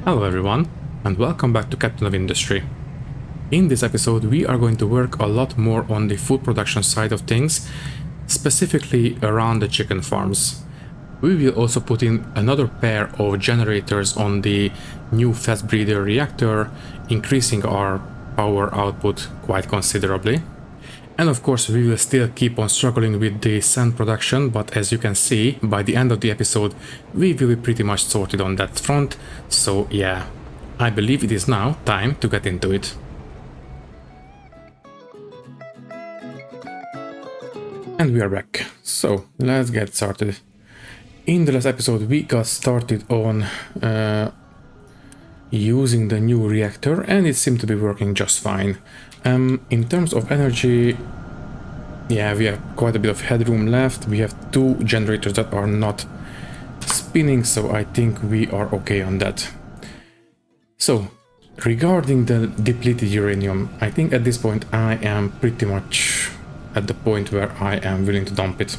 Hello everyone, and welcome back to Captain of Industry. In this episode we are going to work a lot more on the food production side of things, specifically around the chicken farms. We will also put in another pair of generators on the new fast breeder reactor, increasing our power output quite considerably. And of course we will still keep on struggling with the sand production, but as you can see, by the end of the episode we will be pretty much sorted on that front, so yeah, I believe it is now time to get into it. And we are back, so let's get started. In the last episode we got started on using the new reactor and it seemed to be working just fine. In terms of energy, yeah, we have quite a bit of headroom left. We have two generators that are not spinning, so I think we are okay on that. So, regarding the depleted uranium, I think at this point I am pretty much at the point where I am willing to dump it.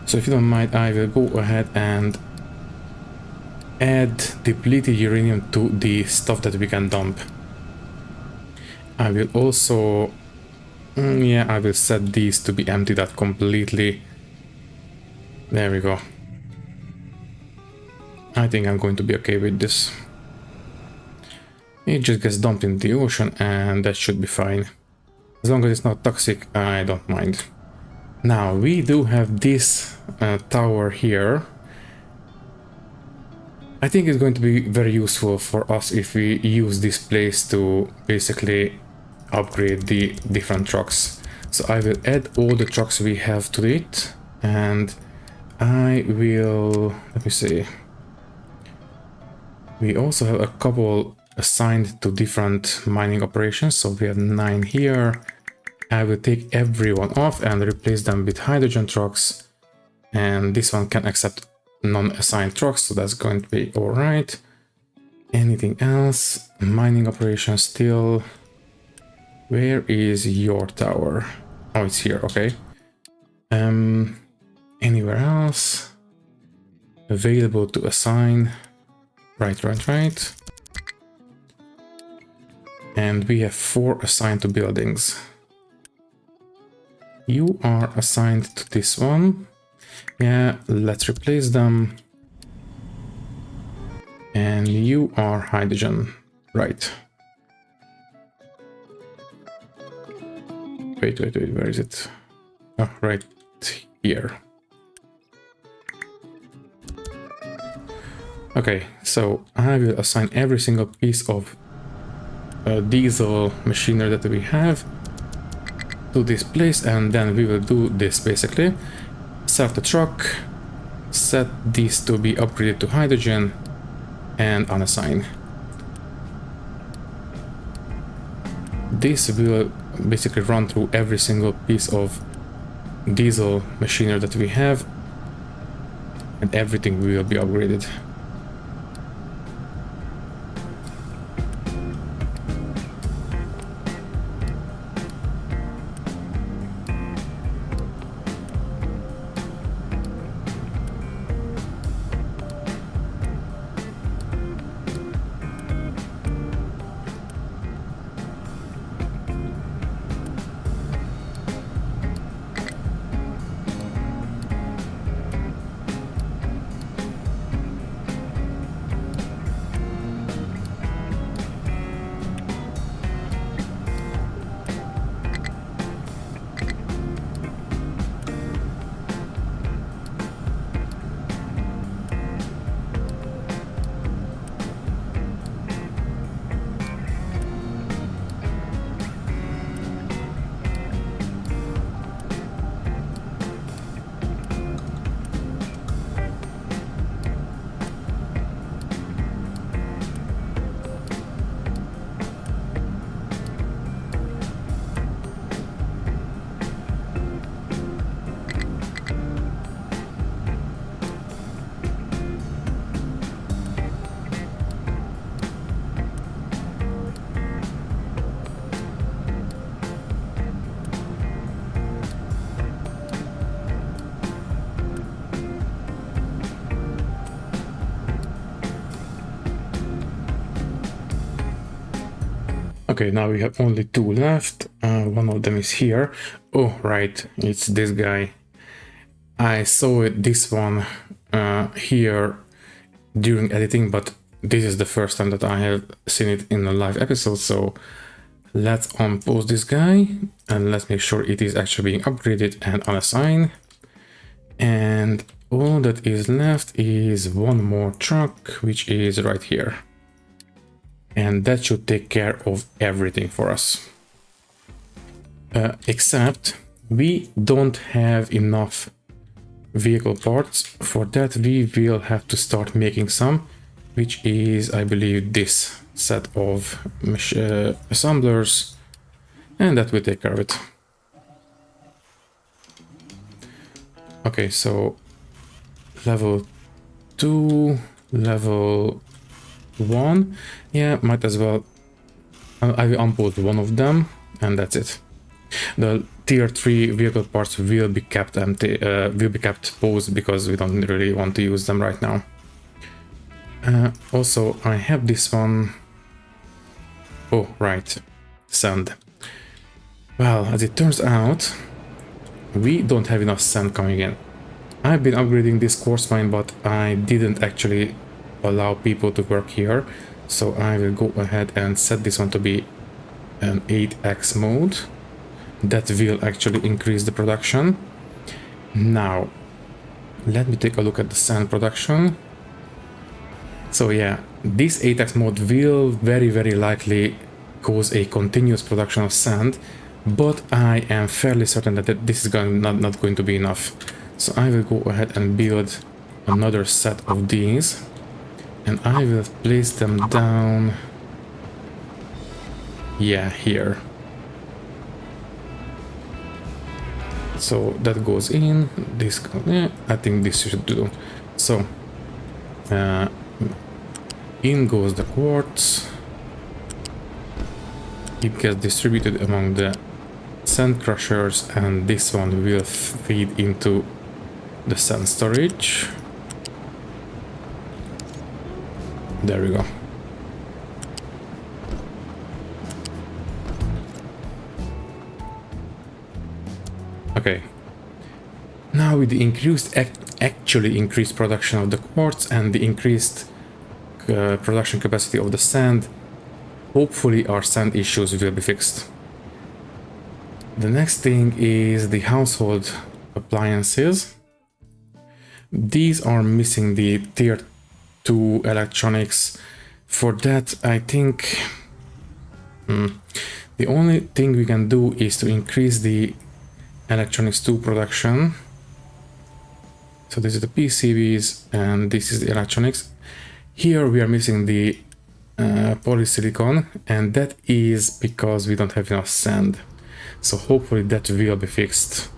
So if you don't mind, I will go ahead and add depleted uranium to the stuff that we can dump. I will also, I will set these to be emptied out completely. There we go. I think I'm going to be okay with this. It just gets dumped in the ocean and that should be fine. As long as it's not toxic, I don't mind. Now, we do have this tower here. I think it's going to be very useful for us if we use this place to basically upgrade the different trucks. So I will add all the trucks we have to it, and I will, let me see, we also have a couple assigned to different mining operations, so we have 9 here. I will take everyone off and replace them with hydrogen trucks, and this one can accept non-assigned trucks, so that's going to be all right. Anything else? Mining operation still. Where is your tower? Oh, it's here. Okay. Anywhere else available to assign? Right. And we have 4 assigned to buildings. You are assigned to this one. Yeah, let's replace them. And you are hydrogen, right? Wait, where is it? Oh, right here. Okay, so I will assign every single piece of diesel machinery that we have to this place, and then we will do this basically. Select the truck, set these to be upgraded to hydrogen, and unassign. This will basically run through every single piece of diesel machinery that we have, and everything will be upgraded. Okay, now we have only 2 left. One of them is here. Oh, right, it's this guy. I saw this one here during editing, but this is the first time that I have seen it in a live episode, so let's unpause this guy and let's make sure it is actually being upgraded and unassigned. And all that is left is one more truck, which is right here. And that should take care of everything for us. Except we don't have enough vehicle parts. For that we will have to start making some, which is, I believe, this set of assemblers, and that will take care of it. Okay, so level 2, level 1, yeah, might as well. I will unpause one of them, and that's it. The tier 3 vehicle parts will be kept empty, will be kept paused because we don't really want to use them right now. Also, I have this one. Oh, right, sand. Well, as it turns out, we don't have enough sand coming in. I've been upgrading this quartz mine, but I didn't actually allow people to work here, so I will go ahead and set this one to be an 8x mode. That will actually increase the production. Now, let me take a look at the sand production. So yeah, this 8x mode will very likely cause a continuous production of sand, but I am fairly certain that this is not going to be enough. So I will go ahead and build another set of these, and I will place them down, yeah, here. So that goes in, this, yeah, I think this should do. So in goes the quartz, it gets distributed among the sand crushers, and this one will feed into the sand storage. There we go. Okay, now with the actually increased production of the quartz and the increased production capacity of the sand, hopefully our sand issues will be fixed. The next thing is the household appliances. These are missing the tier 2 electronics. For that, I think the only thing we can do is to increase the electronics 2 production. So this is the PCBs and this is the electronics. Here we are missing the polysilicon, and that is because we don't have enough sand. So hopefully that will be fixed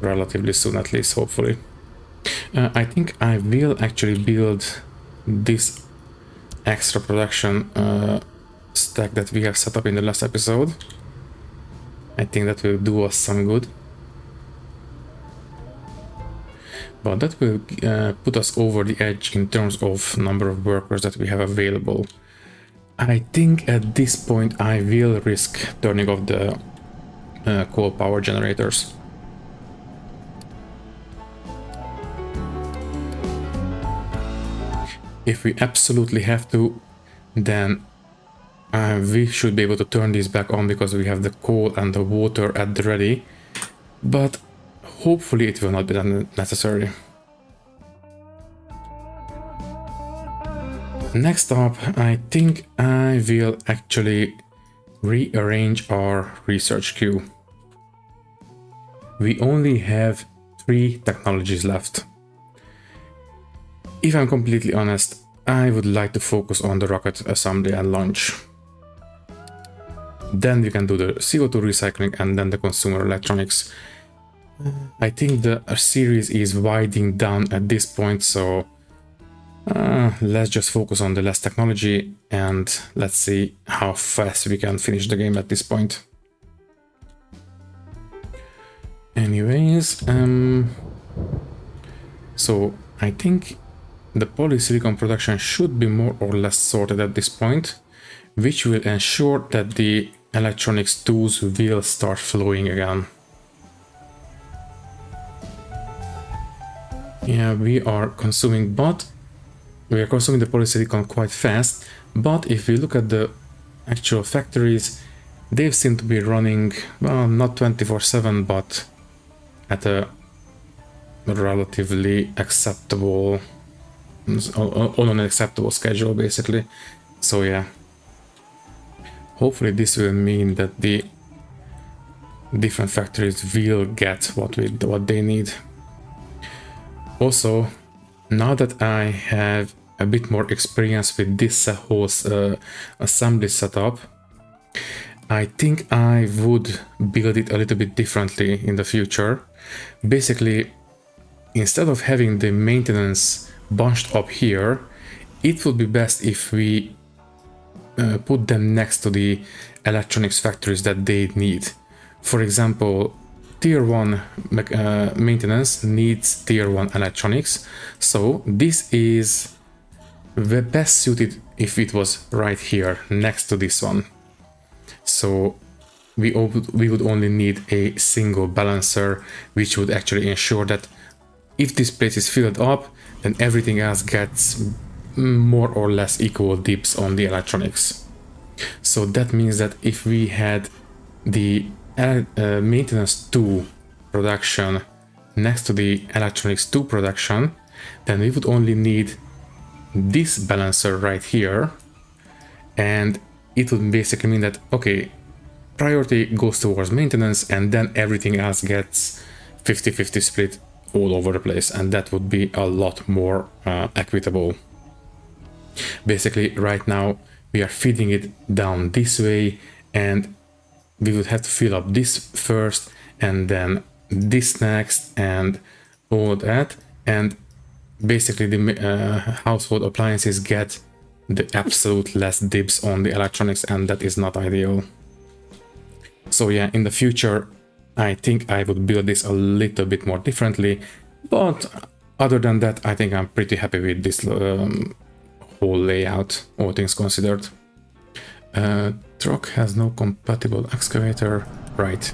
relatively soon, at least, hopefully. I think I will actually build this extra production stack that we have set up in the last episode. I think that will do us some good. But that will put us over the edge in terms of number of workers that we have available. I think at this point I will risk turning off the coal power generators. If we absolutely have to, then we should be able to turn these back on because we have the coal and the water at the ready, but hopefully it will not be necessary. Next up, I think I will actually rearrange our research queue. We only have 3 technologies left. If I'm completely honest, I would like to focus on the rocket assembly and launch. Then we can do the CO2 recycling and then the consumer electronics. I think the series is winding down at this point, so let's just focus on the last technology and let's see how fast we can finish the game at this point. Anyways, so I think the polysilicon production should be more or less sorted at this point. which will ensure that the electronics tools will start flowing again. Yeah, we are consuming the polysilicon quite fast, but if we look at the actual factories, they seem to be running, well, not 24/7, but at a relatively acceptable, on an acceptable schedule, basically. So yeah, hopefully this will mean that the different factories will get what they need. Also, now that I have a bit more experience with this whole assembly setup, I think I would build it a little bit differently in the future. Basically, instead of having the maintenance bunched up here, it would be best if we put them next to the electronics factories that they need. For example, tier 1 maintenance needs tier 1 electronics, so this is the best suited if it was right here next to this one. So we would only need a single balancer, which would actually ensure that if this place is filled up, then everything else gets more or less equal dips on the electronics. So that means that if we had the maintenance 2 production next to the electronics 2 production, then we would only need this balancer right here, and it would basically mean that, okay, priority goes towards maintenance and then everything else gets 50-50 split all over the place, and that would be a lot more equitable. Basically, right now we are feeding it down this way, and we would have to fill up this first and then this next and all that, and basically the household appliances get the absolute less dibs on the electronics, and that is not ideal. So yeah, in the future I think I would build this a little bit more differently, but other than that I think I'm pretty happy with this whole layout, all things considered. Truck has no compatible excavator, right?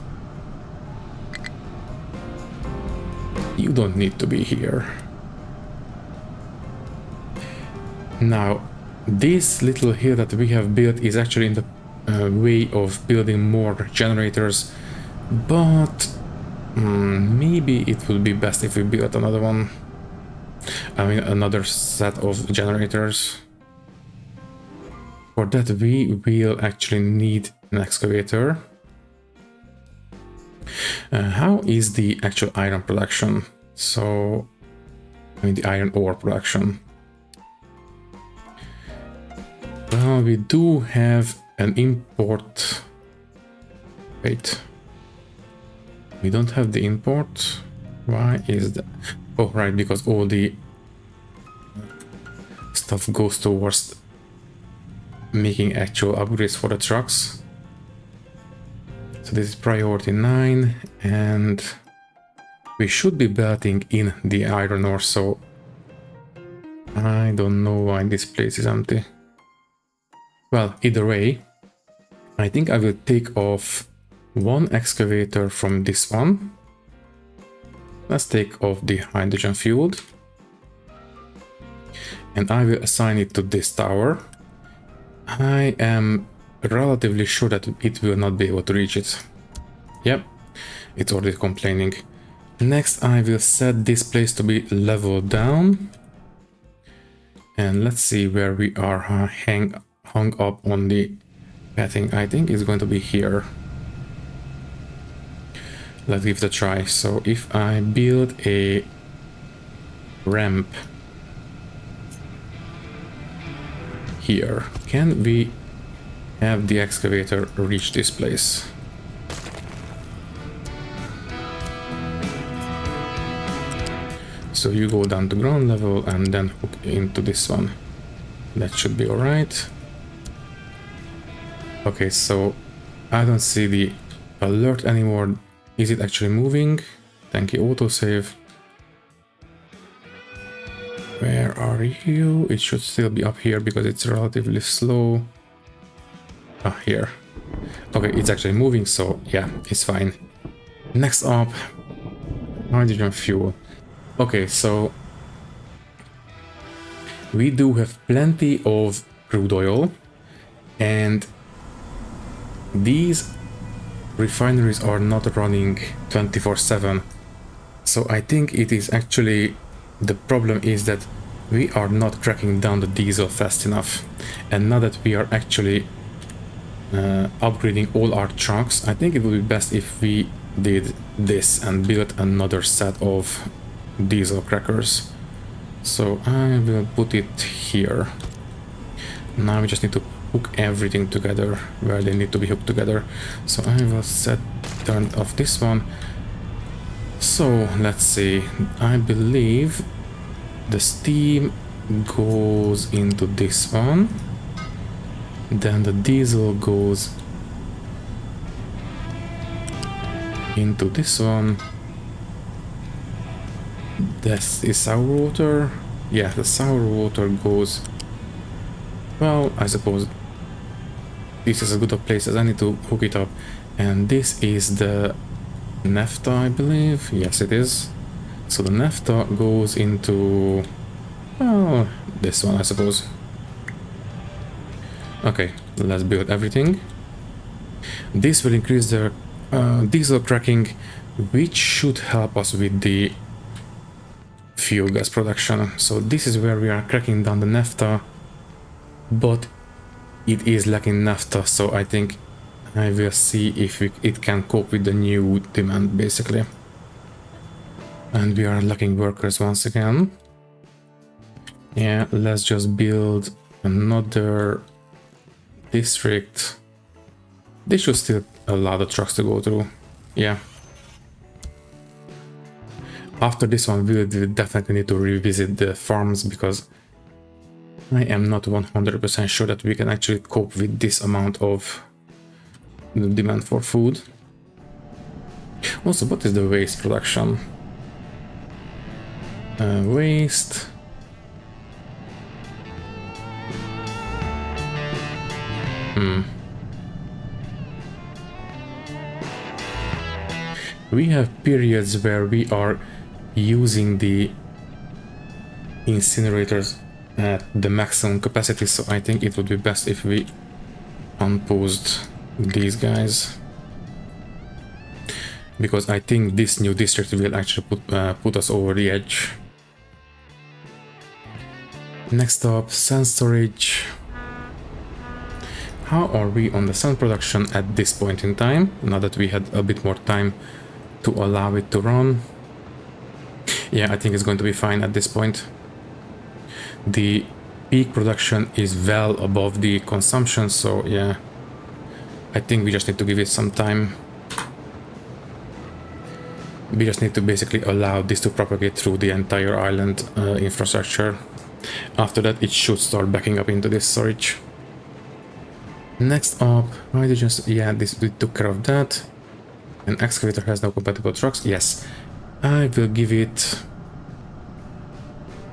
You don't need to be here. Now, this little hill that we have built is actually in the way of building more generators, but maybe it would be best if we build another one. I mean, another set of generators. For that, we will actually need an excavator. How is the actual iron production? So, I mean, the iron ore production. Well, we do have an import. Wait. We don't have the import. Why is that? Oh, right, because all the stuff goes towards making actual upgrades for the trucks. So this is priority 9, and we should be belting in the iron ore, so I don't know why this place is empty. Well, either way, I think I will take off one excavator from this one. Let's take off the hydrogen fueled, and I will assign it to this tower. I am relatively sure that it will not be able to reach it. Yep, it's already complaining. Next, I will set this place to be leveled down. And let's see where we are hung up on the pathing. I think it's going to be here. Let's give it a try. So if I build a ramp here, can we have the excavator reach this place? So you go down to ground level and then hook into this one. That should be alright. Okay, so I don't see the alert anymore. Is it actually moving? Thank you, autosave. Where are you? It should still be up here because it's relatively slow. Ah, here. Okay, it's actually moving, so yeah, it's fine. Next up, hydrogen fuel. Okay, so we do have plenty of crude oil, and these refineries are not running 24/7. So I think it is actually, the problem is that we are not cracking down the diesel fast enough. And now that we are actually upgrading all our trucks, I think it would be best if we did this and built another set of diesel crackers. So I will put it here. Now we just need to hook everything together where they need to be hooked together. So I will turn off this one. So let's see, I believe the steam goes into this one, then the diesel goes into this one. This is sour water. Yeah, the sour water goes, well, I suppose this is as good a place as any to hook it up. And this is the naphtha, I believe. Yes, it is. So the naphtha goes into, well, this one, I suppose. Okay, let's build everything. This will increase the diesel cracking, which should help us with the fuel gas production. So this is where we are cracking down the naphtha, but it is lacking naphtha, so I think I will see if it can cope with the new demand, basically. And we are lacking workers once again. Yeah, let's just build another district. They should still allow the trucks to go through. Yeah. After this one, we will definitely need to revisit the farms, because I am not 100% sure that we can actually cope with this amount of demand for food. Also, what is the waste production? Waste. We have periods where we are using the incinerators at the maximum capacity, so I think it would be best if we unpaused these guys, because I think this new district will actually put us over the edge. Next up, sand storage. How are we on the sand production at this point in time, now that we had a bit more time to allow it to run? Yeah, I think it's going to be fine at this point. The peak production is well above the consumption, so yeah, I think we just need to give it some time. We just need to basically allow this to propagate through the entire island infrastructure. After that, it should start backing up into this storage. Next up, hydrogen. Yeah, this, we took care of that. An excavator has no compatible trucks. Yes, I will give it,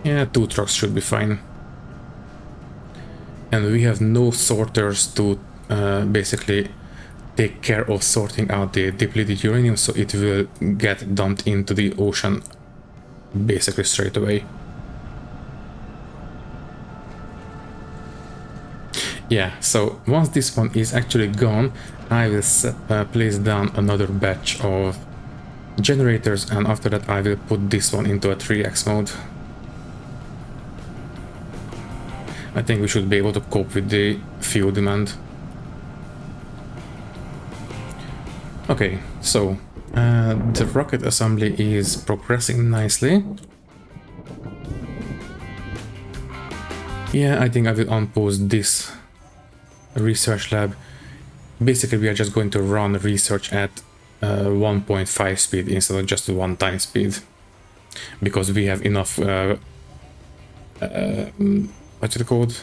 yeah, 2 trucks should be fine. And we have no sorters to basically take care of sorting out the depleted uranium, so it will get dumped into the ocean basically straight away. Yeah, so once this one is actually gone, I will place down another batch of generators, and after that I will put this one into a 3x mode. I think we should be able to cope with the fuel demand. Okay, so the rocket assembly is progressing nicely. Yeah, I think I will unpause this research lab. Basically, we are just going to run research at 1.5 speed instead of just 1 times speed, because we have enough what's it called,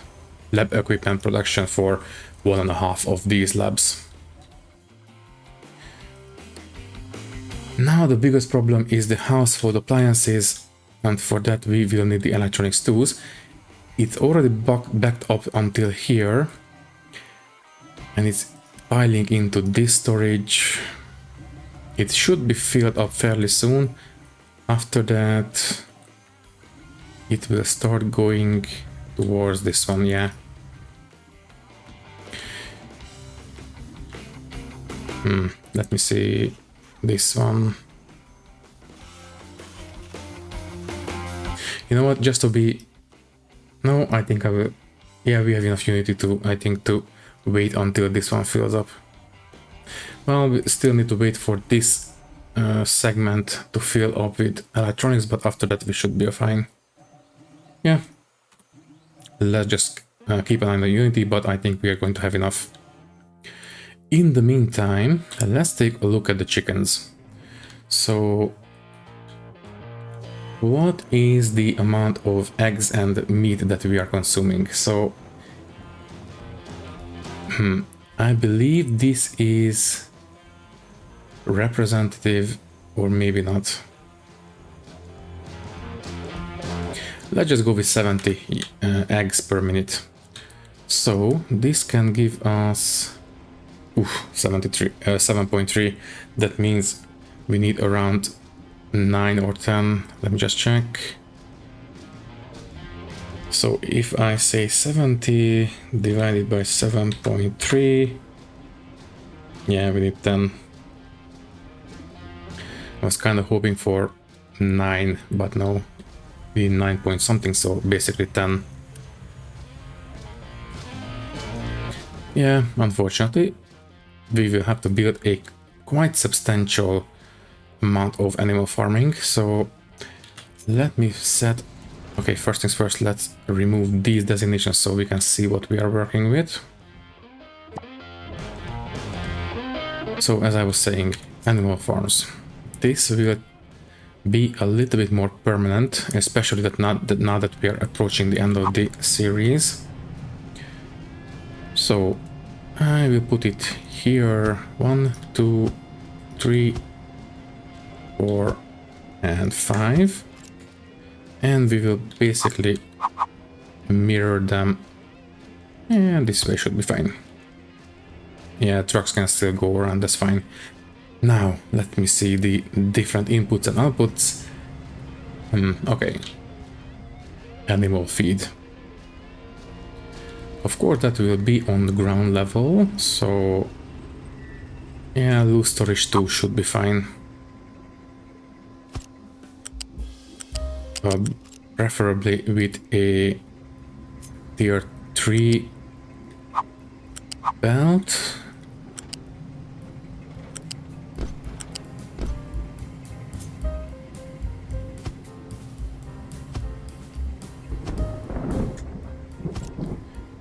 lab equipment production for 1.5 of these labs. Now the biggest problem is the household appliances, and for that we will need the electronics tools. It's already backed up until here, and it's piling into this storage. It should be filled up fairly soon. After that, it will start going towards this one, yeah. Let me see this one. You know what, just to be... No, I think I will... Yeah, we have enough unity to, I think, to wait until this one fills up. Well, we still need to wait for this segment to fill up with electronics, but after that we should be fine. Yeah. Let's just keep an eye on the unity, but I think we are going to have enough. In the meantime, let's take a look at the chickens. So, what is the amount of eggs and meat that we are consuming? So, I believe this is representative, or maybe not. Let's just go with 70 eggs per minute. So this can give us 7.3. That means we need around 9 or 10. Let me just check. So if I say 70 divided by 7.3, yeah, we need 10. I was kind of hoping for 9, but no, we need 9 point something, so basically 10. Yeah, unfortunately, we will have to build a quite substantial amount of animal farming, so let me set... Okay, first things first, let's remove these designations so we can see what we are working with. So, as I was saying, animal farms. This will be a little bit more permanent, especially now that we are approaching the end of the series. So I will put it here, 1, 2, 3, 4, and 5. And we will basically mirror them. And this way should be fine. Yeah, trucks can still go around, that's fine. Now, let me see the different inputs and outputs. Okay. Animal feed. Of course, that will be on the ground level, so... Yeah, loose storage 2 should be fine. Preferably with a tier 3 belt.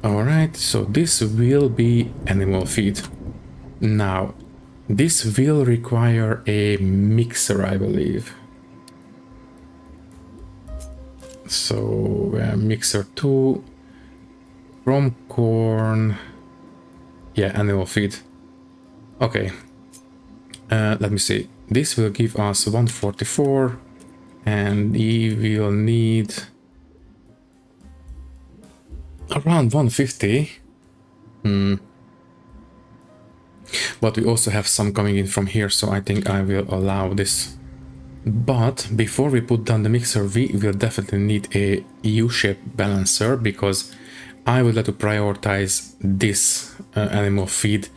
Alright, so this will be animal feed. Now, this will require a mixer, I believe. So, mixer 2 from corn. Yeah, animal feed. Okay. Let me see. This will give us 144, and we will need around 150. But we also have some coming in from here, so I think I will allow this. But before we put down the mixer, we will definitely need a U-shaped balancer, because I would like to prioritize this animal feed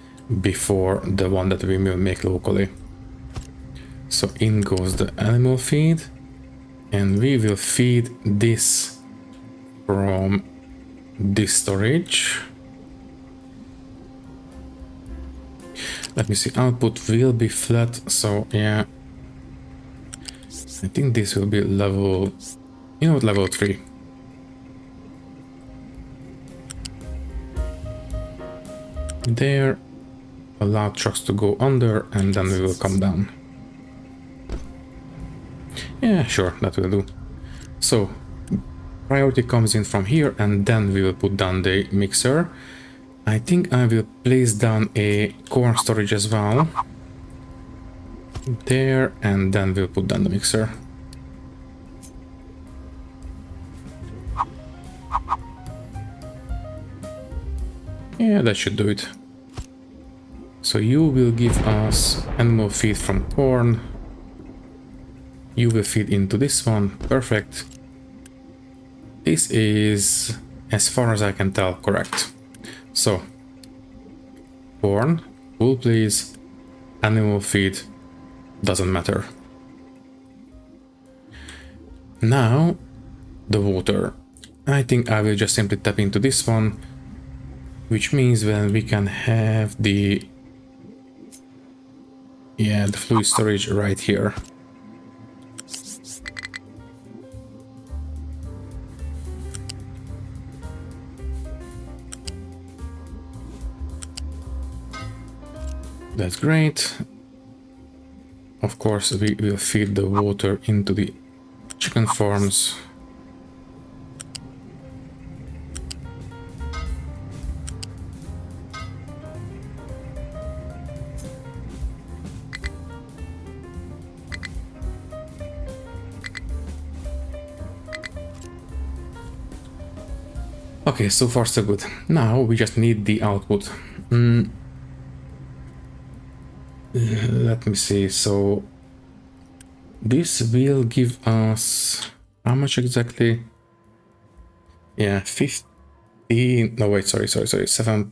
before the one that we will make locally. So in goes the animal feed, and we will feed this from this storage. Let me see, output will be flat, so yeah. I think this will be level, you know what, level 3. There, allow trucks to go under, and then we will come down. Yeah, sure, that will do. So, priority comes in from here, and then we will put down the mixer. I think I will place down a corn storage as well. There, and then we'll put down the mixer. Yeah, that should do it. So you will give us animal feed from corn. You will feed into this one. Perfect. This is, as far as I can tell, correct. So, corn, wool please, animal feed, doesn't matter. Now, the water. I think I will just simply tap into this one, which means then we can have the fluid storage right here. That's great. Of course, we will feed the water into the chicken farms. Okay, so far so good. Now we just need the output. Let me see. So this will give us how much exactly? Yeah, 15. No, wait, sorry, 7.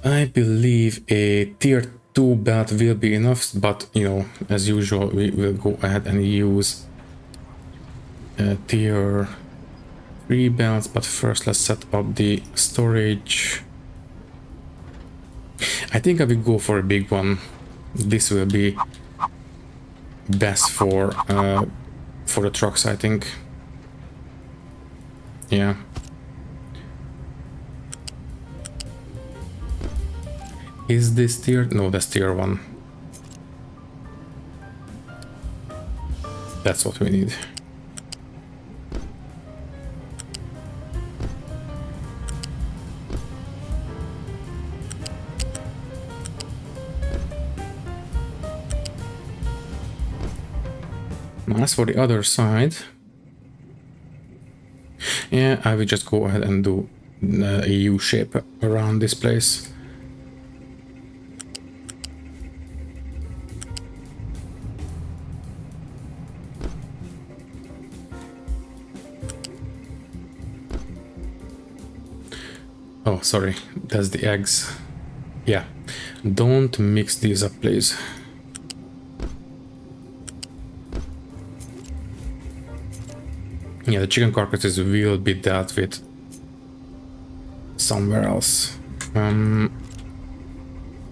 I believe a tier 2 belt will be enough, but you know, as usual, we will go ahead and use tier 3 belts. But first, let's set up the storage. I think I will go for a big one. This will be best for the trucks, I think. Yeah. Is this tier? No, that's tier 1. That's what we need. As for the other side, yeah, I will just go ahead and do a U shape around this place. Oh, sorry, that's the eggs. Yeah, don't mix these up, please. Yeah, the chicken carcasses will be dealt with somewhere else.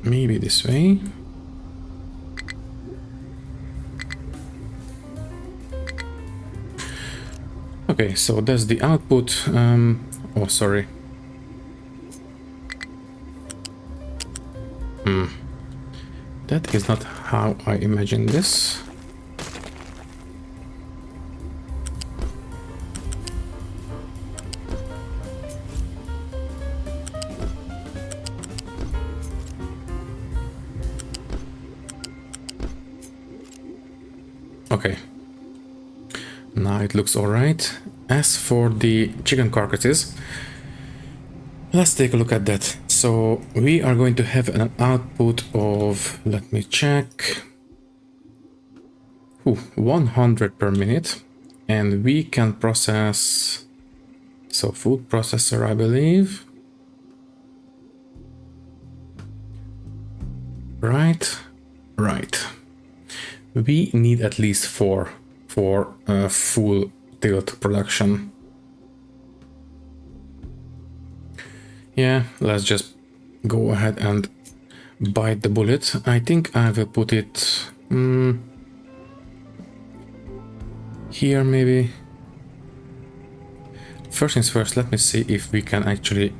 Maybe this way. Okay, so that's the output. Oh, sorry. That is not how I imagined this. Okay. Now it looks all right. As for the chicken carcasses, let's take a look at that. So we are going to have an output of, let me check, 100 per minute, and we can process, so food processor, I believe. Right. We need at least 4 for full tilt production. Yeah, let's just go ahead and bite the bullet. I think I will put it here maybe. First things first, let me see if we can actually...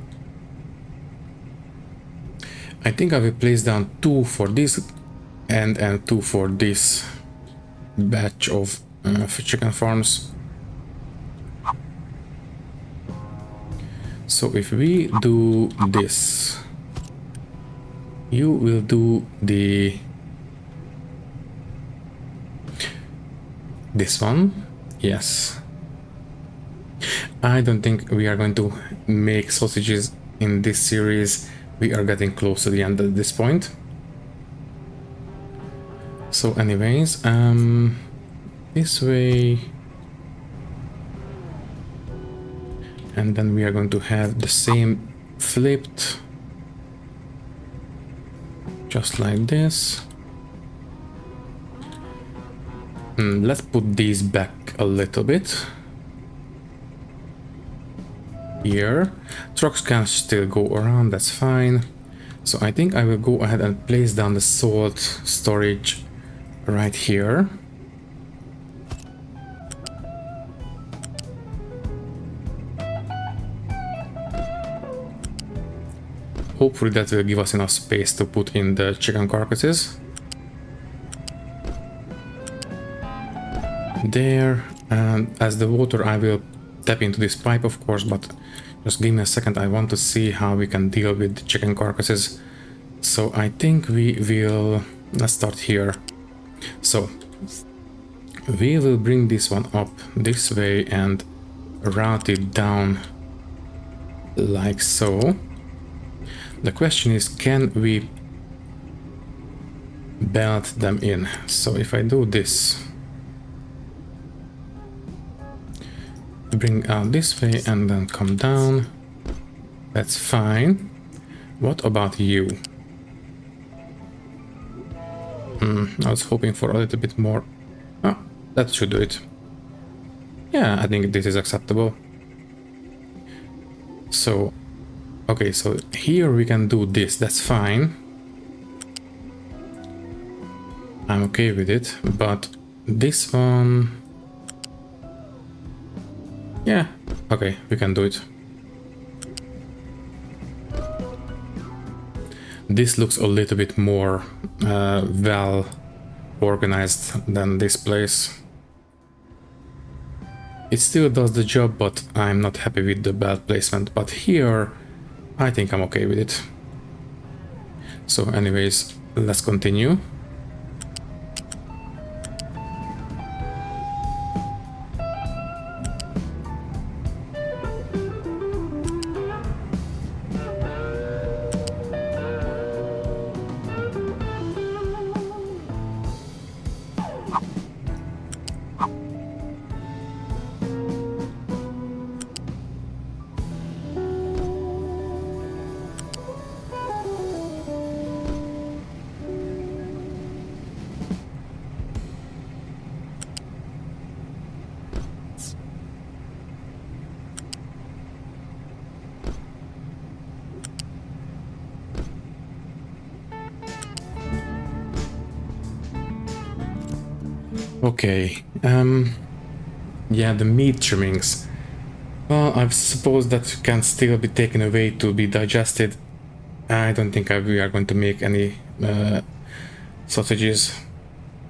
I think I will place down 2 for this and 2 for this batch of chicken farms. So if we do this, you will do this one. Yes. I don't think we are going to make sausages in this series We are getting close to the end at this point. So anyways, this way. And then we are going to have the same flipped. Just like this. Let's put these back a little bit. Here. Trucks can still go around, that's fine. So I think I will go ahead and place down the salt storage right here. Hopefully that will give us enough space to put in the chicken carcasses. There, and as the water I will tap into this pipe of course, but just give me a second, I want to see how we can deal with the chicken carcasses. So I think we will, let's start here. So we will bring this one up this way and route it down like so. The question is, can we belt them in? So if I do this, bring out this way and then come down, that's fine. What about you? I was hoping for a little bit more. Oh, that should do it. Yeah, I think this is acceptable. So, okay, so here we can do this, that's fine. I'm okay with it, but this one... Yeah, okay, we can do it. This looks a little bit more well organized than this place. It still does the job, but I'm not happy with the belt placement. But here, I think I'm okay with it. So anyways, let's continue. Okay, yeah, the meat trimmings. Well, I suppose that can still be taken away to be digested. I don't think we are going to make any sausages.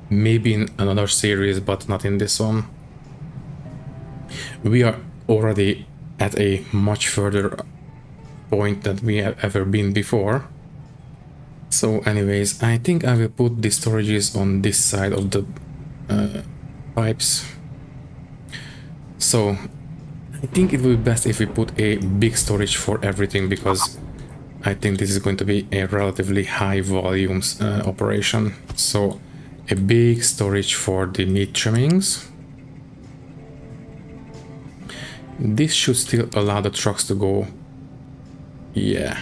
Maybe in another series, but not in this one. We are already at a much further point than we have ever been before. So anyways, I think I will put the storages on this side of the pipes. So I think it will be best if we put a big storage for everything, because I think this is going to be a relatively high volumes operation. So a big storage for the meat trimmings. This should still allow the trucks to go. Yeah.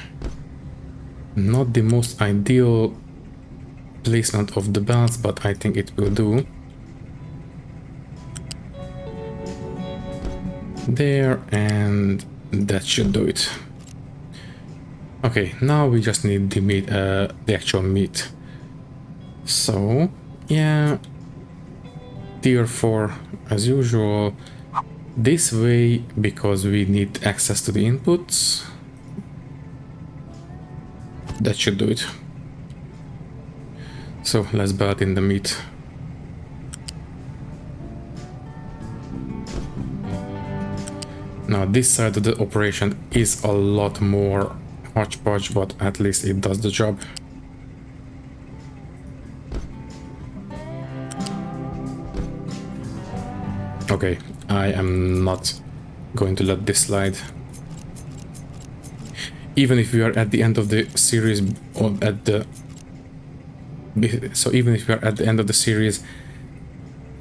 Not the most ideal placement of the belts, but I think it will do. There, and that should do it. Okay, now we just need the meat, the actual meat. So, yeah, tier 4 as usual. This way, because we need access to the inputs. That should do it. So let's belt in the meat. Now this side of the operation is a lot more hodgepodge, but at least it does the job. Okay, I am not going to let this slide. even if we are at the end of the series, or at the... So even if we are at the end of the series,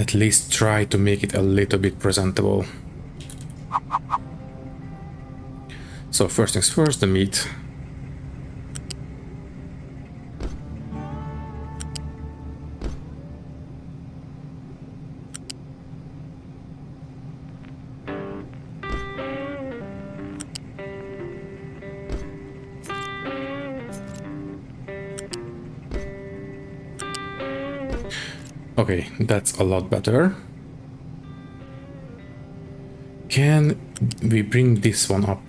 at least try to make it a little bit presentable. So first things first, the meat. Okay, that's a lot better. Can we bring this one up?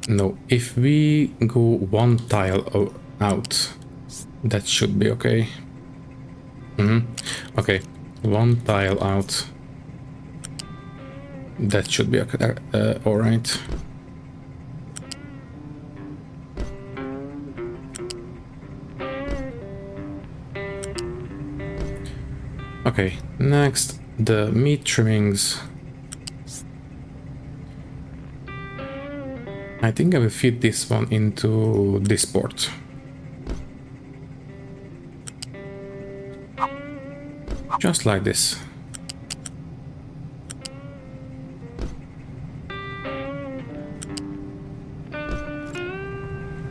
No, if we go one tile out, that should be okay. Okay, one tile out. That should be okay. All right. Okay, next, the meat trimmings. I think I will feed this one into this port. Just like this.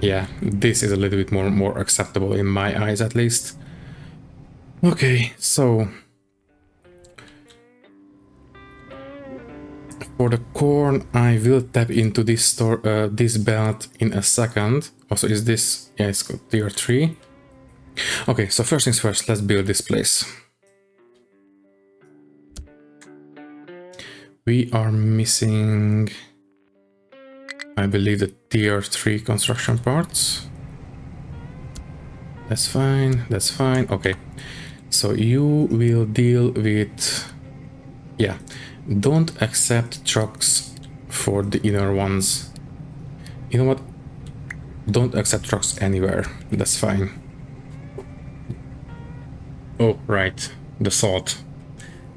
Yeah, this is a little bit more acceptable in my eyes, at least. Okay, so for the corn, I will tap into this this belt in a second. Also, is this... Yeah, it's got tier 3. Okay, so first things first, let's build this place. We are missing, I believe, the tier 3 construction parts. That's fine, that's fine. Okay, so you will deal with... Yeah, don't accept trucks for the inner ones. You know what? Don't accept trucks anywhere. That's fine. Oh, right. The salt.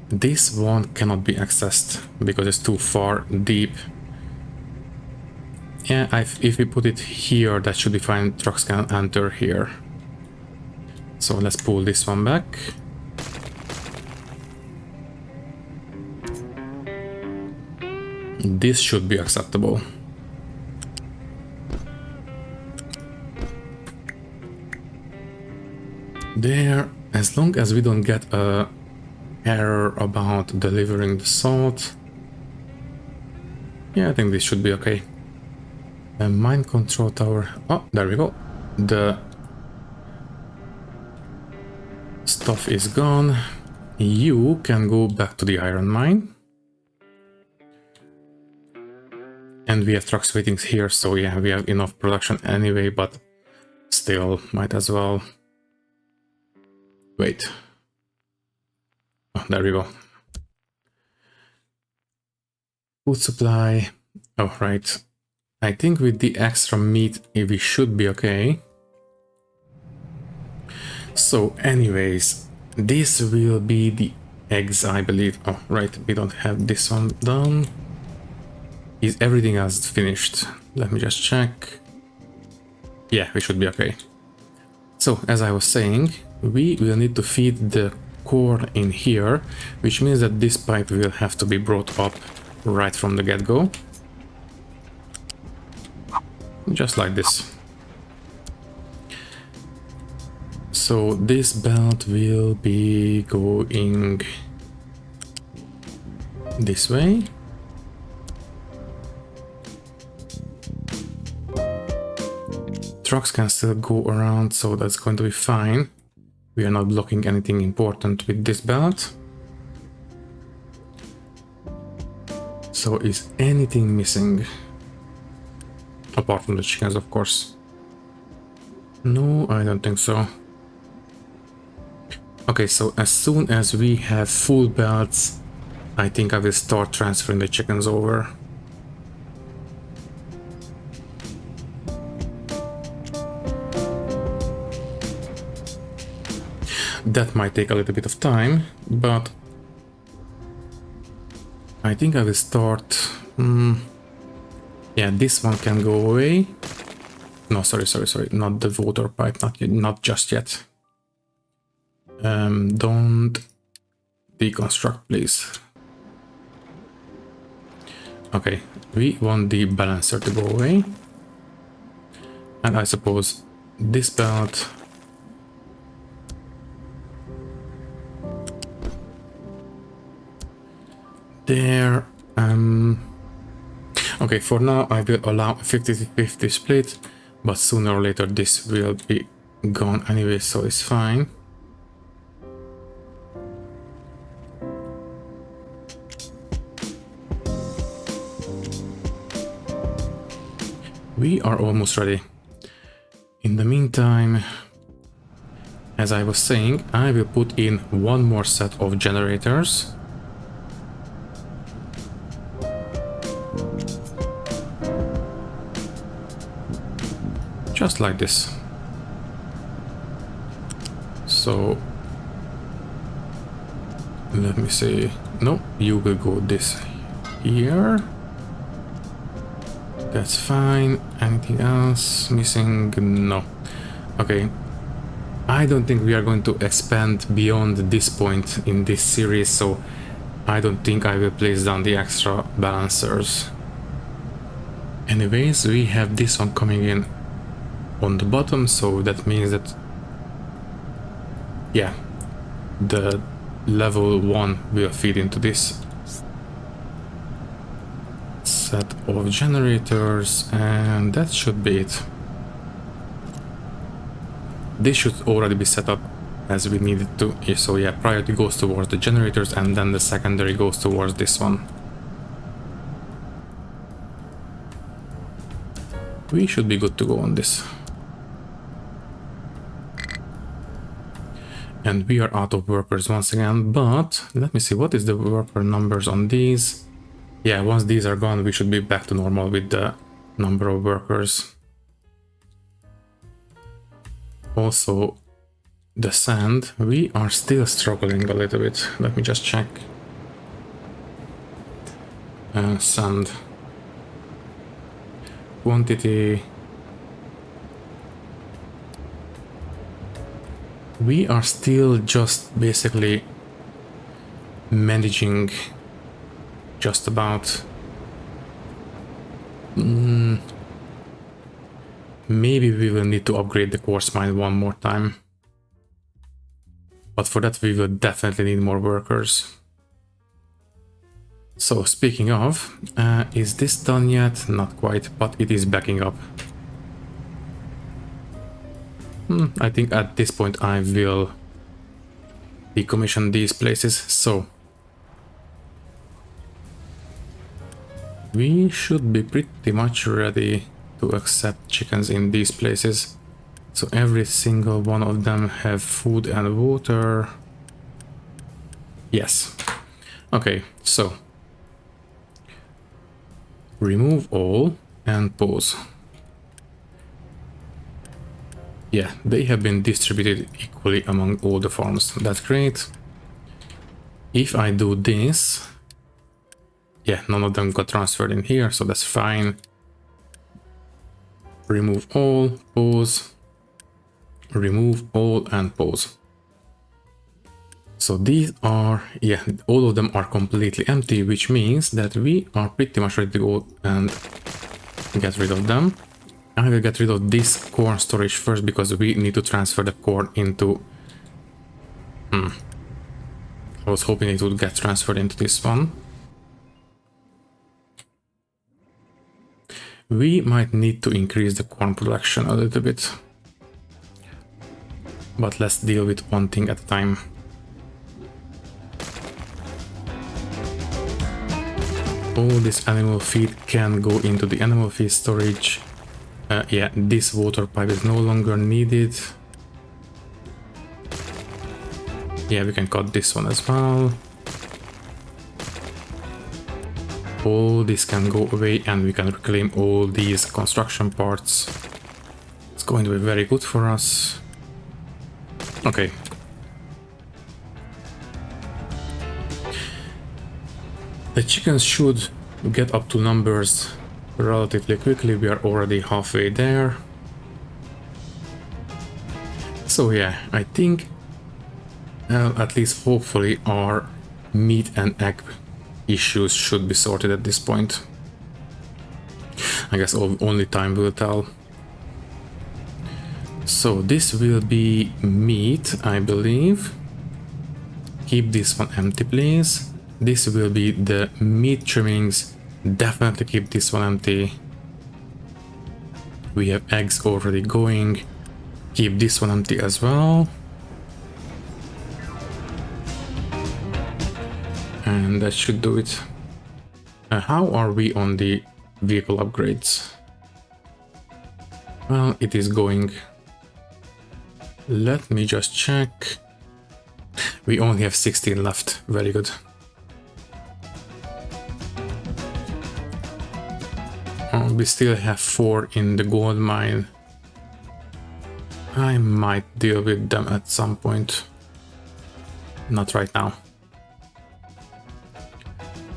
This one cannot be accessed because it's too far deep. Yeah, if we put it here, that should be fine. Trucks can enter here. So let's pull this one back. This should be acceptable. There, as long as we don't get a error about delivering the salt. Yeah, I think this should be okay. A mine control tower. Oh, there we go. The stuff is gone. You can go back to the iron mine. And we have trucks waiting here, so yeah, we have enough production anyway, but still, might as well. Wait. Oh, there we go. Food supply. Oh, right. I think with the extra meat, we should be okay. So anyways, this will be the eggs, I believe. Oh, right, we don't have this one done. Is everything else finished? Let me just check. Yeah, we should be okay. So, as I was saying, we will need to feed the corn in here, which means that this pipe will have to be brought up right from the get-go. Just like this. So this belt will be going this way. Trucks can still go around, so that's going to be fine. We are not blocking anything important with this belt. So is anything missing? Apart from the chickens, of course. No, I don't think so. Okay, so as soon as we have full belts, I think I will start transferring the chickens over. That might take a little bit of time, but I think I will start... Yeah, this one can go away. No, sorry, not the water pipe, not just yet. Don't deconstruct, please. Okay, we want the balancer to go away. And I suppose this belt. There. Okay, for now I will allow a 50-50 split, but sooner or later this will be gone anyway, so it's fine. We are almost ready. In the meantime, as I was saying, I will put in one more set of generators. Just like this. So, let me see. No, you will go this here. That's fine. Anything else missing? No. Okay. I don't think we are going to expand beyond this point in this series, so I don't think I will place down the extra balancers. Anyways, we have this one coming in on the bottom, so that means that, yeah, the level 1 will feed into this set of generators, and that should be it. This should already be set up as we need it to. So yeah, priority goes towards the generators and then the secondary goes towards this one. We should be good to go on this. And we are out of workers once again, but let me see, what is the worker numbers on these? Yeah, once these are gone, we should be back to normal with the number of workers. Also, the sand, we are still struggling a little bit. Let me just check. Sand. Quantity. We are still just basically managing just about. Maybe we will need to upgrade the quartz mine one more time. But for that we will definitely need more workers. So speaking of, is this done yet? Not quite, but it is backing up. I think at this point I will decommission these places, so we should be pretty much ready to accept chickens in these places. So every single one of them have food and water. Yes. Okay, so remove all and pause. Yeah, they have been distributed equally among all the farms. That's great. If I do this, yeah, none of them got transferred in here, so that's fine. Remove all, pause. Remove all and pause. So these are, yeah, all of them are completely empty, which means that we are pretty much ready to go and get rid of them. I will get rid of this corn storage first because we need to transfer the corn into... I was hoping it would get transferred into this one. We might need to increase the corn production a little bit. But let's deal with one thing at a time. All this animal feed can go into the animal feed storage. Yeah, this water pipe is no longer needed. Yeah, we can cut this one as well. All this can go away and we can reclaim all these construction parts. It's going to be very good for us. Okay. The chickens should get up to numbers relatively quickly. We are already halfway there. So yeah, I think at least hopefully our meat and egg issues should be sorted at this point. I guess only time will tell. So this will be meat, I believe. Keep this one empty, please. This will be the meat trimmings. Definitely keep this one empty. We have eggs already going. Keep this one empty as well. And that should do it. How are we on the vehicle upgrades? Well, it is going. Let me just check. We only have 16 left. Very good. We still have 4 in the gold mine. I might deal with them at some point. Not right now.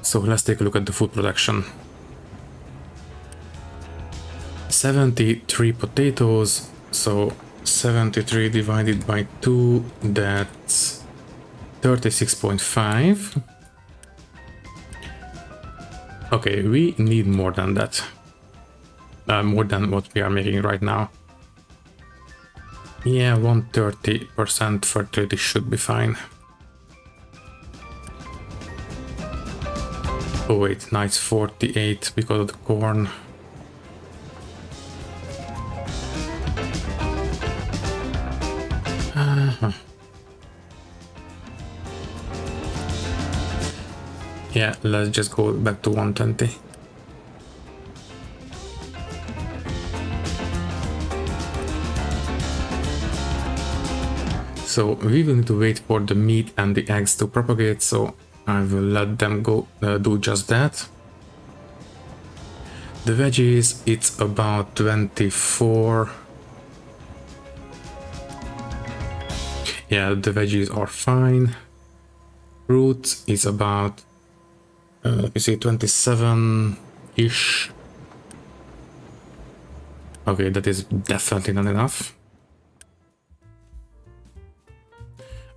So let's take a look at the food production. 73 potatoes, so 73 divided by 2, that's 36.5. Okay, we need more than that. More than what we are making right now. Yeah, 130% fertility should be fine. Oh wait, nice 48 because of the corn. Yeah, let's just go back to 120. So we will need to wait for the meat and the eggs to propagate, so I will let them go do just that. The veggies, it's about 24. Yeah, the veggies are fine. Fruit is about, let me see, 27-ish. Okay, that is definitely not enough.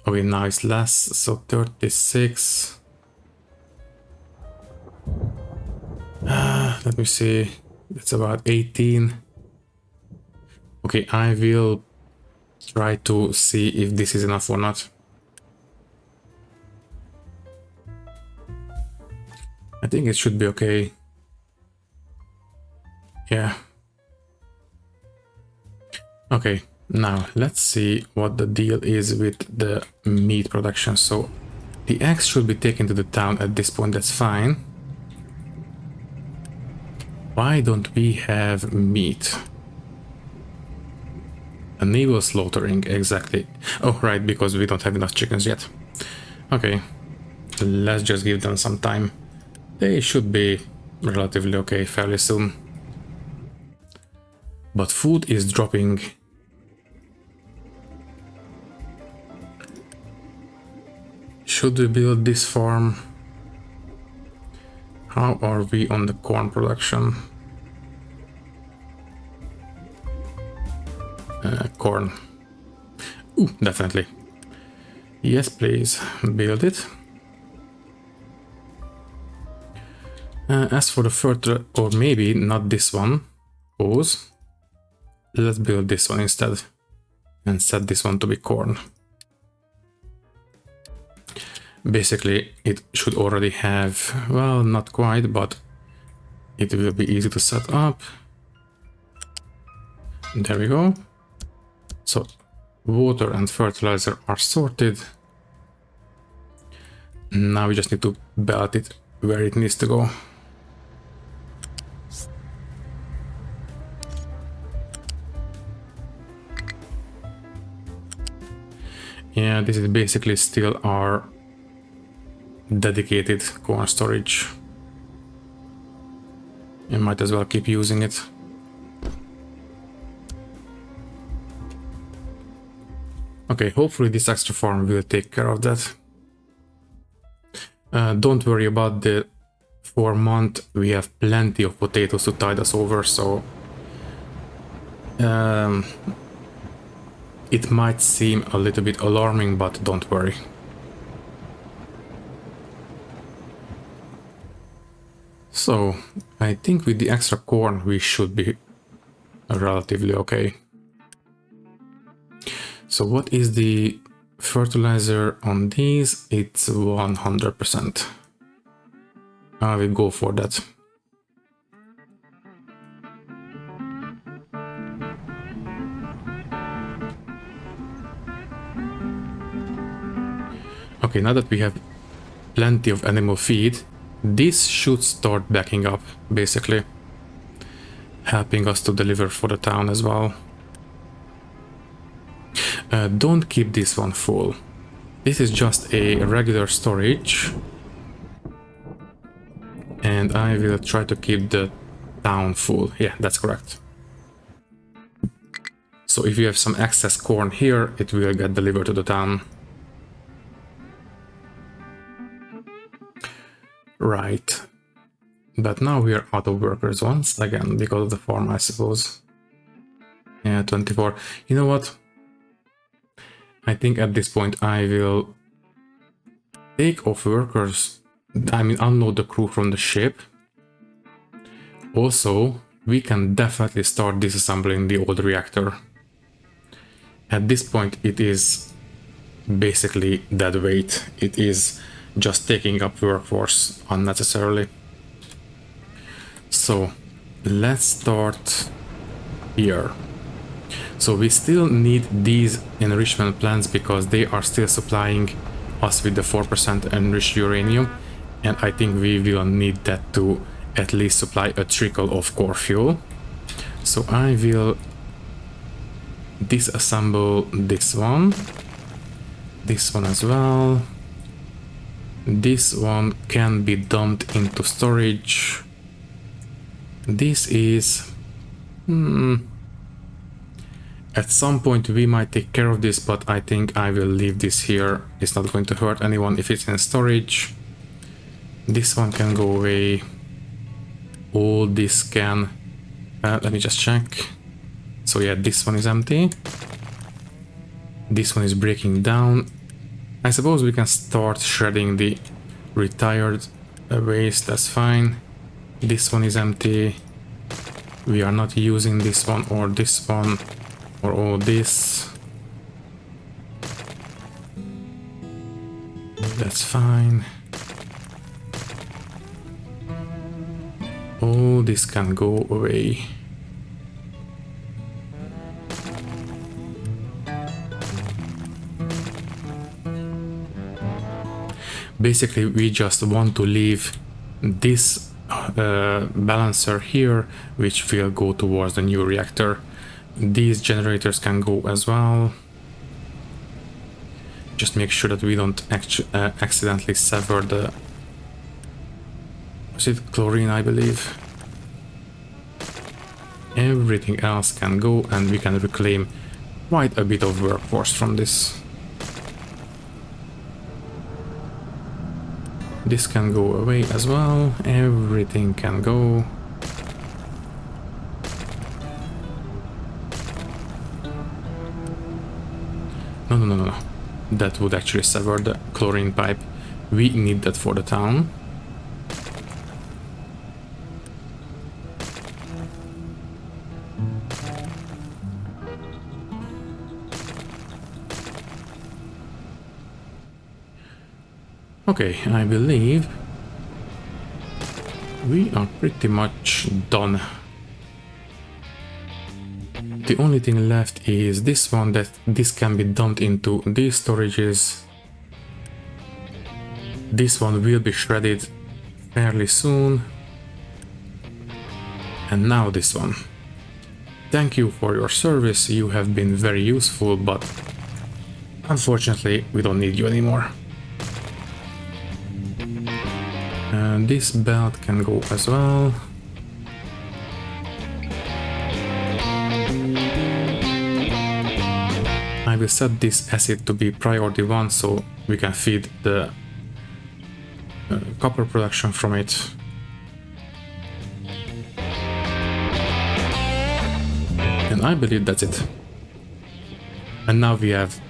Okay, now it's less, so 36. Let me see, it's about 18. Okay, I will try to see if this is enough or not. I think it should be okay. Yeah. Okay, now let's see what the deal is with the meat production. So the eggs should be taken to the town at this point, that's fine. Why don't we have meat? Enable slaughtering, exactly. Oh, right, because we don't have enough chickens yet. Okay, let's just give them some time. They should be relatively okay fairly soon. But food is dropping. Should we build this farm? How are we on the corn production? Corn. Ooh, definitely. Yes, please, build it. As for the fertilizer, or maybe not this one, pause. Let's build this one instead and set this one to be corn. Basically, it should already have, well, not quite, but it will be easy to set up. There we go. So, water and fertilizer are sorted. Now we just need to belt it where it needs to go. Yeah, this is basically still our dedicated corn storage. You might as well keep using it. Okay, hopefully this extra farm will take care of that. Don't worry about the for a month we have plenty of potatoes to tide us over, so it might seem a little bit alarming, but don't worry. So I think with the extra corn we should be relatively okay. So what is the fertilizer on these? It's 100%. I will go for that. Okay, now that we have plenty of animal feed, this should start backing up, basically, helping us to deliver for the town as well. Don't keep this one full. This is just a regular storage, and I will try to keep the town full. Yeah, that's correct. So if you have some excess corn here, it will get delivered to the town. Right. But now we are out of workers once again, because of the farm, I suppose. Yeah, 24. You know what? I think at this point I will take off workers. I mean, unload the crew from the ship. Also, we can definitely start disassembling the old reactor. At this point, it is basically dead weight. It is just taking up workforce unnecessarily. So let's start here. So we still need these enrichment plants because they are still supplying us with the 4% enriched uranium, and I think we will need that to at least supply a trickle of core fuel. So I will disassemble this one as well. This one can be dumped into storage. This is at some point we might take care of this, but I think I will leave this here. It's not going to hurt anyone if it's in storage. This one can go away. All this can... let me just check. So yeah, this one is empty. This one is breaking down. I suppose we can start shredding the retired waste, that's fine. This one is empty. We are not using this one or this one or all this. That's fine. All this can go away. Basically, we just want to leave this balancer here, which will go towards the new reactor. These generators can go as well. Just make sure that we don't accidentally sever the... Was it chlorine, I believe? Everything else can go, and we can reclaim quite a bit of workforce from this. This can go away as well. Everything can go. No. That would actually sever the chlorine pipe. We need that for the town. Okay, I believe we are pretty much done. The only thing left is this one, that this can be dumped into these storages. This one will be shredded fairly soon. And now this one. Thank you for your service, you have been very useful, but unfortunately we don't need you anymore. And this belt can go as well. I will set this acid to be priority 1 so we can feed the copper production from it. And I believe that's it. And now we have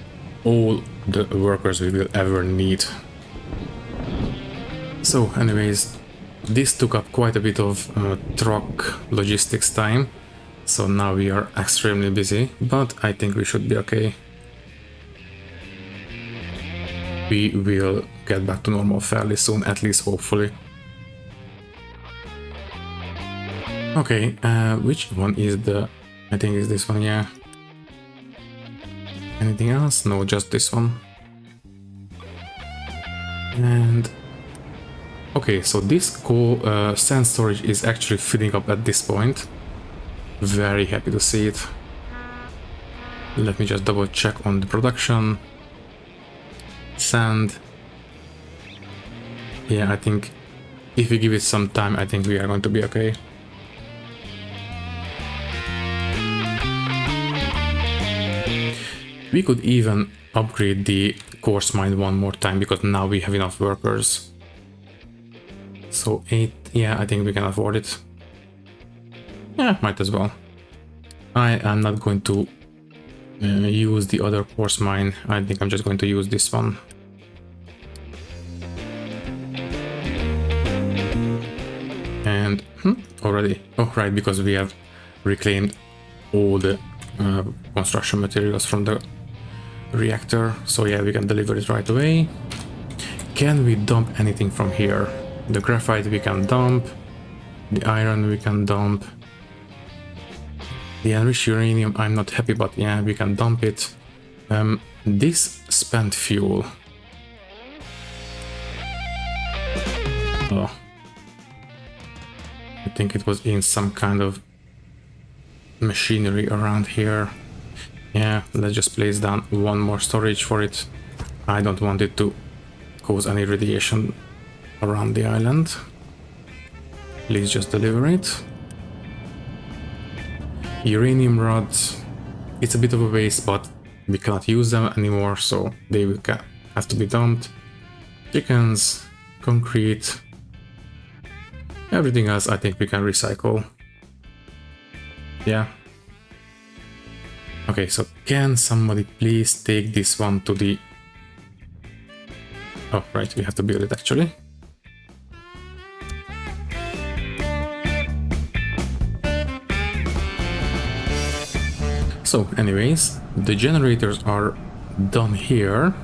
all the workers we will ever need. So anyways, this took up quite a bit of truck logistics time. So now we are extremely busy, but I think we should be okay. We will get back to normal fairly soon, at least hopefully. Okay, which one is the... I think it's this one, yeah. Anything else? No, just this one. And... okay, so this sand storage is actually filling up at this point. Very happy to see it. Let me just double check on the production. Sand. Yeah, I think if we give it some time, I think we are going to be okay. We could even upgrade the coarse mine one more time because now we have enough workers. So 8, yeah, I think we can afford it. Yeah, might as well. I am not going to use the other coarse mine. I think I'm just going to use this one. And already, oh right, because we have reclaimed all the construction materials from the reactor. So yeah, we can deliver it right away. Can we dump anything from here? The graphite we can dump. The iron we can dump. The enriched uranium, I'm not happy, but yeah, we can dump it. This spent fuel. Oh. I think it was in some kind of machinery around here. Yeah, let's just place down one more storage for it. I don't want it to cause any radiation around the island. Please just deliver it. Uranium rods. It's a bit of a waste, but we cannot use them anymore, so they will have to be dumped. Chickens, concrete. Everything else I think we can recycle. Yeah. Okay, so can somebody please take this one to the... oh, right, we have to build it actually. So anyways, the generators are done here.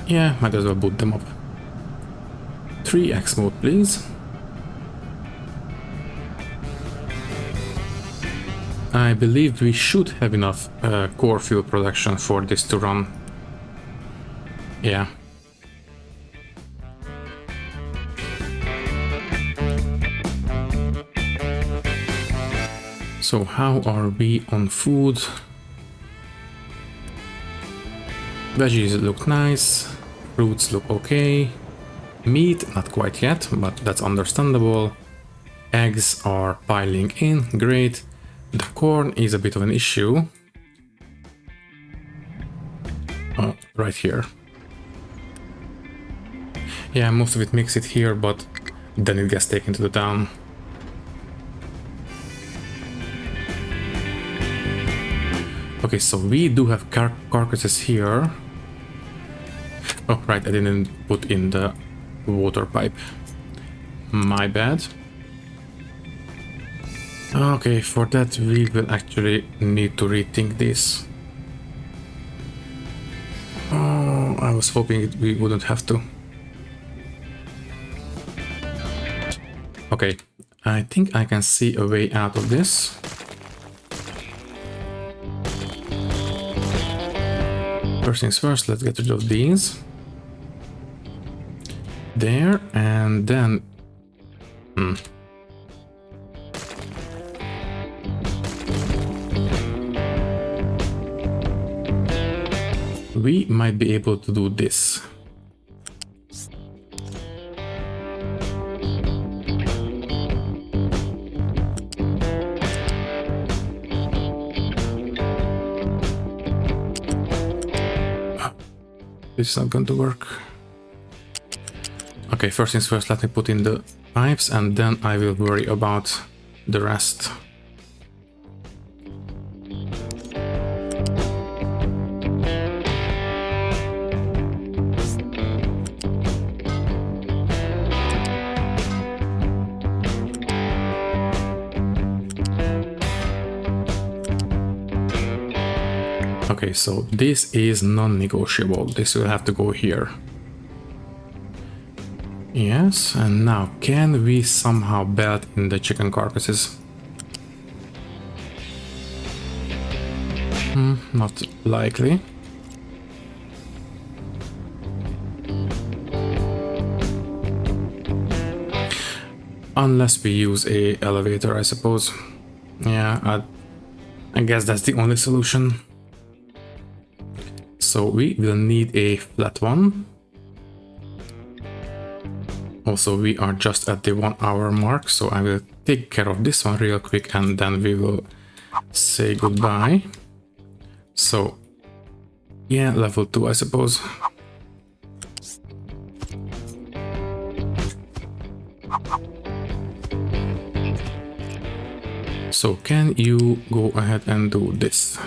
Yeah, might as well boot them up. 3x mode, please. I believe we should have enough core fuel production for this to run. Yeah. So how are we on food? Veggies look nice, fruits look okay. Meat, not quite yet, but that's understandable. Eggs are piling in, great. The corn is a bit of an issue. Oh, right here. Yeah, most of it makes it here, but then it gets taken to the town. Okay, so we do have carcasses here. Oh, right, I didn't put in the water pipe. My bad. Okay, for that we will actually need to rethink this. Oh, I was hoping we wouldn't have to. Okay, I think I can see a way out of this. First things first, let's get rid of these. There, and then... we might be able to do this. This is not going to work. Okay, first things first, let me put in the pipes and then I will worry about the rest. Okay, so this is non-negotiable. This will have to go here. Yes, and now can we somehow belt in the chicken carcasses? Not likely. Unless we use a elevator, I suppose. Yeah, I guess that's the only solution. So we will need a flat one. Also, we are just at the 1 hour mark, so I will take care of this one real quick and then we will say goodbye. So, yeah, level 2, I suppose. So, can you go ahead and do this?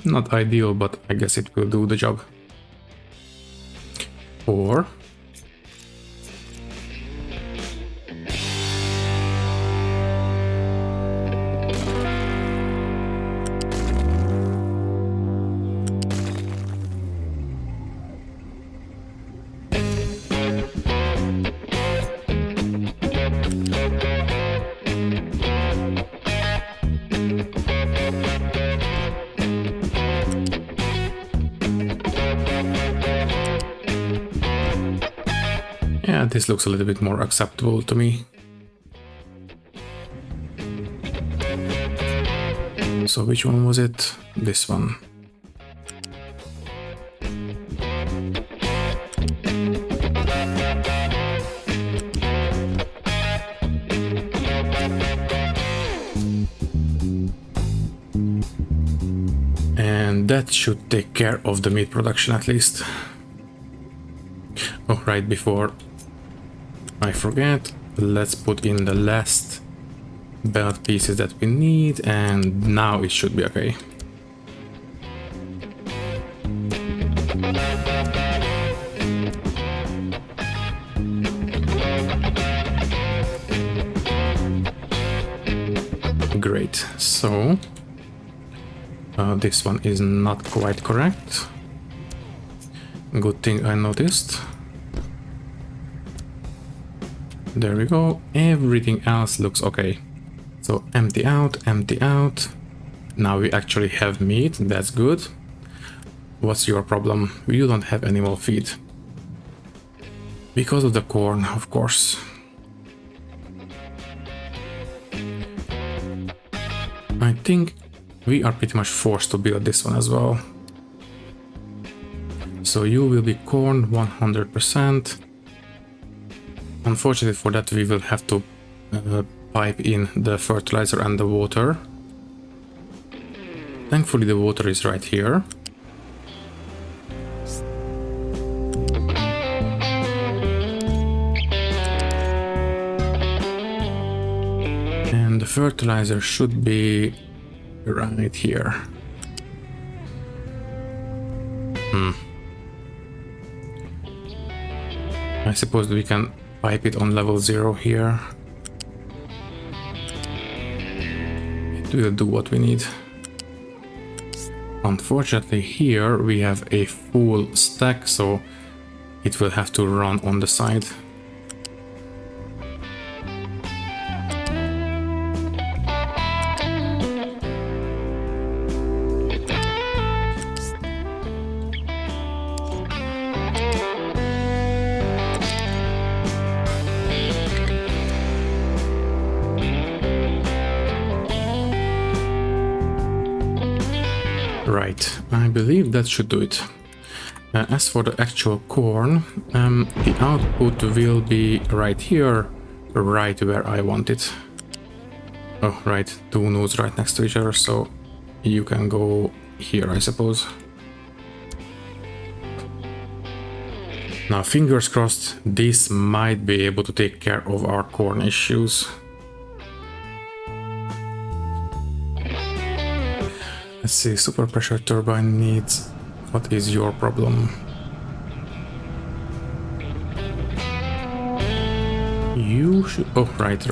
Not ideal, but I guess it will do the job. Or yeah, this looks a little bit more acceptable to me. So which one was it? This one. And that should take care of the meat production at least. Oh, right, before I forget, let's put in the last belt pieces that we need, and now it should be okay. Great, so this one is not quite correct. Good thing I noticed. There we go, everything else looks okay. So empty out, empty out. Now we actually have meat, that's good. What's your problem? You don't have animal feed. Because of the corn, of course. I think we are pretty much forced to build this one as well. So you will be corn 100%. Unfortunately for that we will have to pipe in the fertilizer and the water. Thankfully the water is right here. And the fertilizer should be right here. I suppose we can pipe it on level 0 here. It will do what we need. Unfortunately here we have a full stack, so it will have to run on the side. Right, I believe that should do it. As for the actual corn, the output will be right here, right where I want it. Oh, right, two nodes right next to each other, so you can go here, I suppose. Now, fingers crossed, this might be able to take care of our corn issues. Let's see, super pressure turbine needs. What is your problem? You should. Oh, right.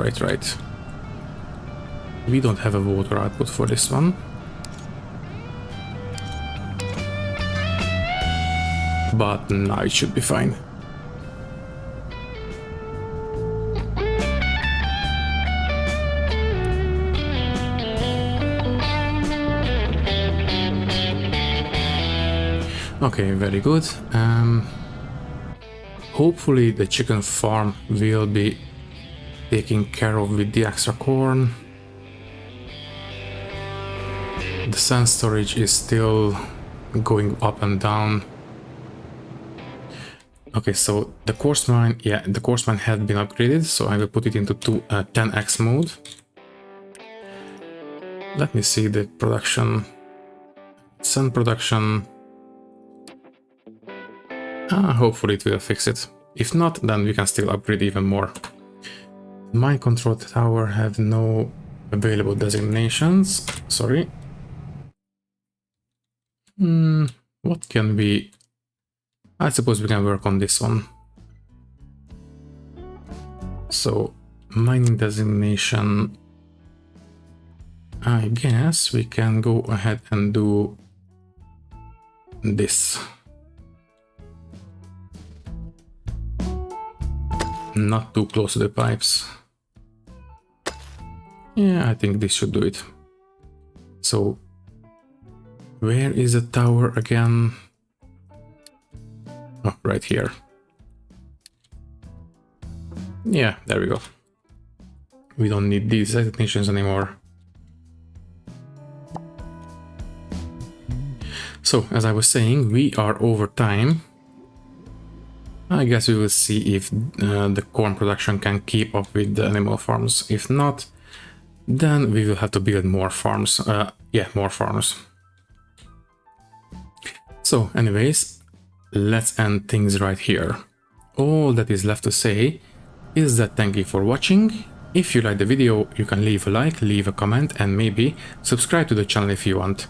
We don't have a water output for this one. But now it should be fine. Okay, very good. Hopefully the chicken farm will be taken care of with the extra corn. The sand storage is still going up and down. Okay, so the coarse mine, yeah, the coarse mine had been upgraded, so I will put it into 10x mode. Let me see the production. Sand production. Hopefully it will fix it. If not, then we can still upgrade even more. Mine control tower have no available designations. Sorry. What can we... I suppose we can work on this one. So, mining designation... I guess we can go ahead and do this. Not too close to the pipes. Yeah, I think this should do it. So, where is the tower again? Oh, right here. Yeah, there we go. We don't need these designations anymore. So, as I was saying, we are over time. I guess we will see if the corn production can keep up with the animal farms. If not, then we will have to build more farms. Yeah, more farms. So, anyways, let's end things right here. All that is left to say is that thank you for watching. If you liked the video, you can leave a like, leave a comment, and maybe subscribe to the channel if you want.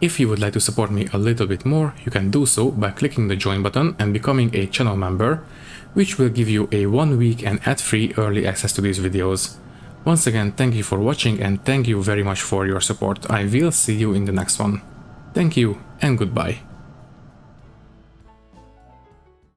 If you would like to support me a little bit more, you can do so by clicking the join button and becoming a channel member, which will give you a 1 week and ad-free early access to these videos. Once again, thank you for watching and thank you very much for your support. I will see you in the next one. Thank you and goodbye.